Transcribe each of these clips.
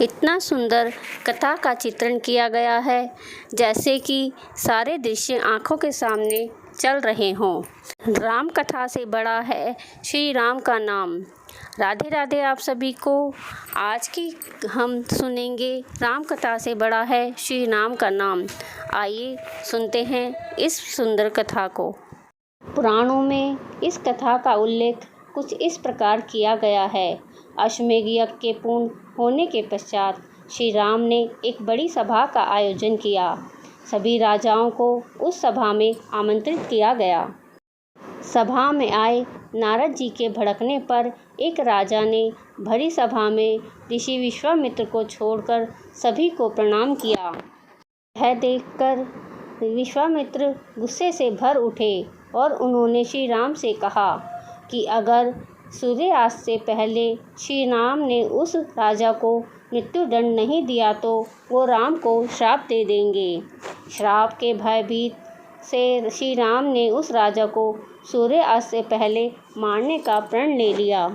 इतना सुंदर कथा का चित्रण किया गया है जैसे कि सारे दृश्य आँखों के सामने चल रहे हों। राम कथा से बड़ा है श्री राम का नाम। राधे राधे आप सभी को। आज की हम सुनेंगे राम कथा से बड़ा है श्री राम का नाम। आइए सुनते हैं इस सुंदर कथा को। पुराणों में इस कथा का उल्लेख कुछ इस प्रकार किया गया है। अश्वमेध यज्ञ के पूर्ण होने के पश्चात श्री राम ने एक बड़ी सभा का आयोजन किया। सभी राजाओं को उस सभा में आमंत्रित किया गया। सभा में आए नारद जी के भड़कने पर एक राजा ने भरी सभा में ऋषि विश्वामित्र को छोड़कर सभी को प्रणाम किया। यह देखकर विश्वामित्र गुस्से से भर उठे और उन्होंने श्री राम से कहा कि अगर सूर्यास्त से पहले श्री राम ने उस राजा को मृत्युदंड नहीं दिया तो वो राम को श्राप दे देंगे। श्राप के भयभीत से श्री राम ने उस राजा को सूर्यास्त से पहले मारने का प्रण ले लिया।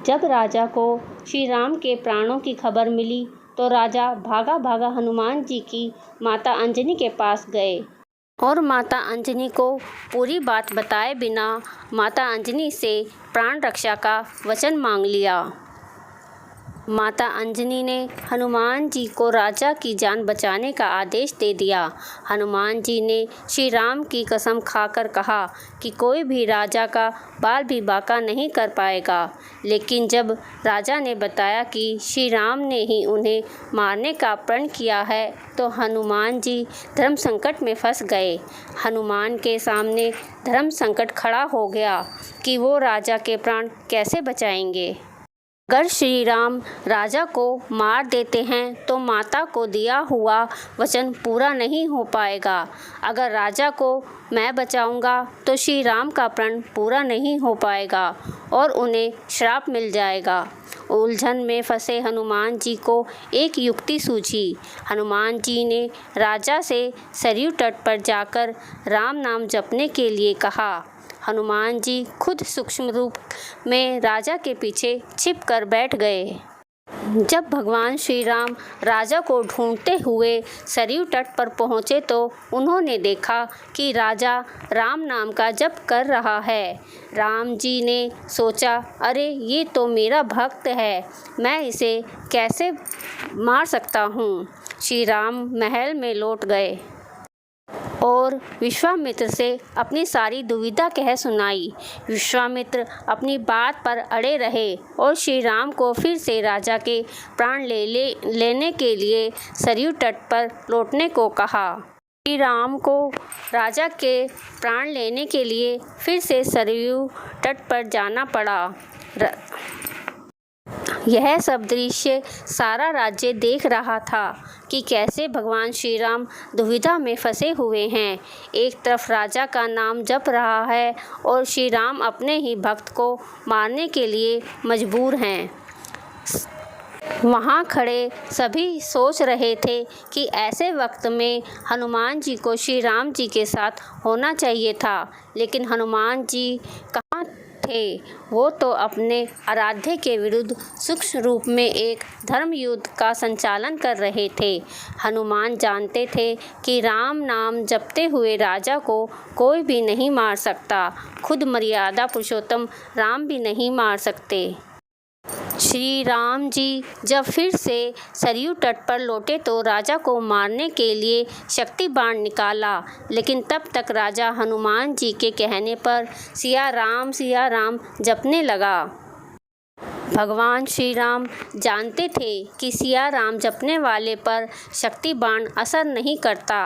जब राजा को श्री राम के प्राणों की खबर मिली तो राजा भागा भागा हनुमान जी की माता अंजनी के पास गए और माता अंजनी को पूरी बात बताए बिना माता अंजनी से प्राण रक्षा का वचन मांग लिया। माता अंजनी ने हनुमान जी को राजा की जान बचाने का आदेश दे दिया। हनुमान जी ने श्री राम की कसम खाकर कहा कि कोई भी राजा का बाल भी बांका नहीं कर पाएगा। लेकिन जब राजा ने बताया कि श्री राम ने ही उन्हें मारने का प्रण किया है तो हनुमान जी धर्म संकट में फंस गए। हनुमान के सामने धर्म संकट खड़ा हो गया कि वो राजा के प्राण कैसे बचाएंगे। अगर श्री राम राजा को मार देते हैं तो माता को दिया हुआ वचन पूरा नहीं हो पाएगा। अगर राजा को मैं बचाऊंगा तो श्री राम का प्रण पूरा नहीं हो पाएगा और उन्हें श्राप मिल जाएगा। उलझन में फंसे हनुमान जी को एक युक्ति सूझी। हनुमान जी ने राजा से सरयू तट पर जाकर राम नाम जपने के लिए कहा। हनुमान जी खुद सूक्ष्म रूप में राजा के पीछे छिप कर बैठ गए। जब भगवान श्री राम राजा को ढूंढते हुए सरयू तट पर पहुँचे तो उन्होंने देखा कि राजा राम नाम का जप कर रहा है। राम जी ने सोचा, अरे ये तो मेरा भक्त है, मैं इसे कैसे मार सकता हूँ। श्री राम महल में लौट गए और विश्वामित्र से अपनी सारी दुविधा कह सुनाई। विश्वामित्र अपनी बात पर अड़े रहे और श्री राम को फिर से राजा के प्राण लेने के लिए सरयू तट पर लौटने को कहा। श्री राम को राजा के प्राण लेने के लिए फिर से सरयू तट पर जाना पड़ा। यह सब दृश्य सारा राज्य देख रहा था कि कैसे भगवान श्री राम दुविधा में फंसे हुए हैं। एक तरफ राजा का नाम जप रहा है और श्री राम अपने ही भक्त को मारने के लिए मजबूर हैं। वहाँ खड़े सभी सोच रहे थे कि ऐसे वक्त में हनुमान जी को श्री राम जी के साथ होना चाहिए था, लेकिन हनुमान जी कहाँ थे। वो तो अपने आराध्य के विरुद्ध सूक्ष्म रूप में एक धर्म युद्ध का संचालन कर रहे थे। हनुमान जानते थे कि राम नाम जपते हुए राजा को कोई भी नहीं मार सकता, खुद मर्यादा पुरुषोत्तम राम भी नहीं मार सकते। श्री राम जी जब फिर से सरयू तट पर लौटे तो राजा को मारने के लिए शक्ति बाण निकाला, लेकिन तब तक राजा हनुमान जी के कहने पर सिया राम जपने लगा। भगवान श्री राम जानते थे कि सिया राम जपने वाले पर शक्ति बाण असर नहीं करता।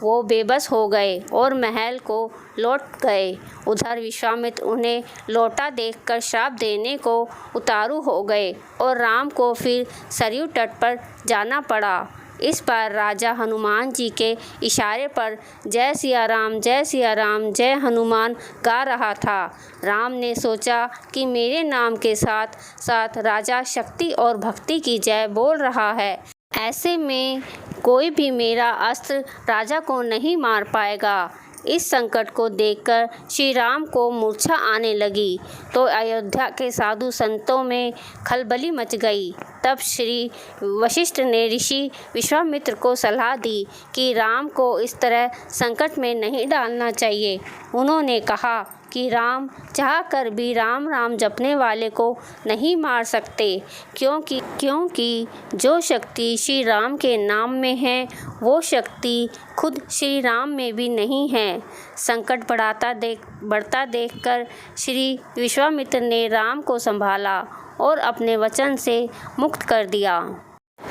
वो बेबस हो गए और महल को लौट गए। उधर विश्वामित्र उन्हें लौटा देखकर श्राप देने को उतारू हो गए और राम को फिर सरयू तट पर जाना पड़ा। इस बार राजा हनुमान जी के इशारे पर जय सिया राम जय हनुमान गा रहा था। राम ने सोचा कि मेरे नाम के साथ साथ राजा शक्ति और भक्ति की जय बोल रहा है, ऐसे में कोई भी मेरा अस्त्र राजा को नहीं मार पाएगा। इस संकट को देखकर श्री राम को मूर्छा आने लगी तो अयोध्या के साधु संतों में खलबली मच गई। तब श्री वशिष्ठ ने ऋषि विश्वामित्र को सलाह दी कि राम को इस तरह संकट में नहीं डालना चाहिए। उन्होंने कहा कि राम चाहकर भी राम राम जपने वाले को नहीं मार सकते, क्योंकि जो शक्ति श्री राम के नाम में है वो शक्ति खुद श्री राम में भी नहीं है। संकट बढ़ता देखकर श्री विश्वामित्र ने राम को संभाला और अपने वचन से मुक्त कर दिया।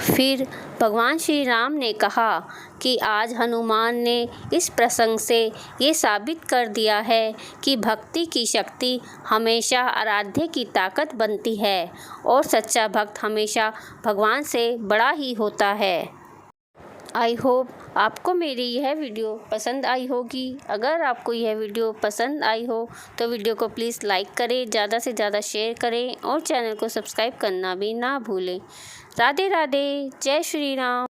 फिर भगवान श्री राम ने कहा कि आज हनुमान ने इस प्रसंग से ये साबित कर दिया है कि भक्ति की शक्ति हमेशा आराध्य की ताकत बनती है और सच्चा भक्त हमेशा भगवान से बड़ा ही होता है। आई होप आपको मेरी यह वीडियो पसंद आई होगी। अगर आपको यह वीडियो पसंद आई हो तो वीडियो को प्लीज़ लाइक करें, ज़्यादा से ज़्यादा शेयर करें और चैनल को सब्सक्राइब करना भी ना भूलें। राधे राधे, जय श्री राम।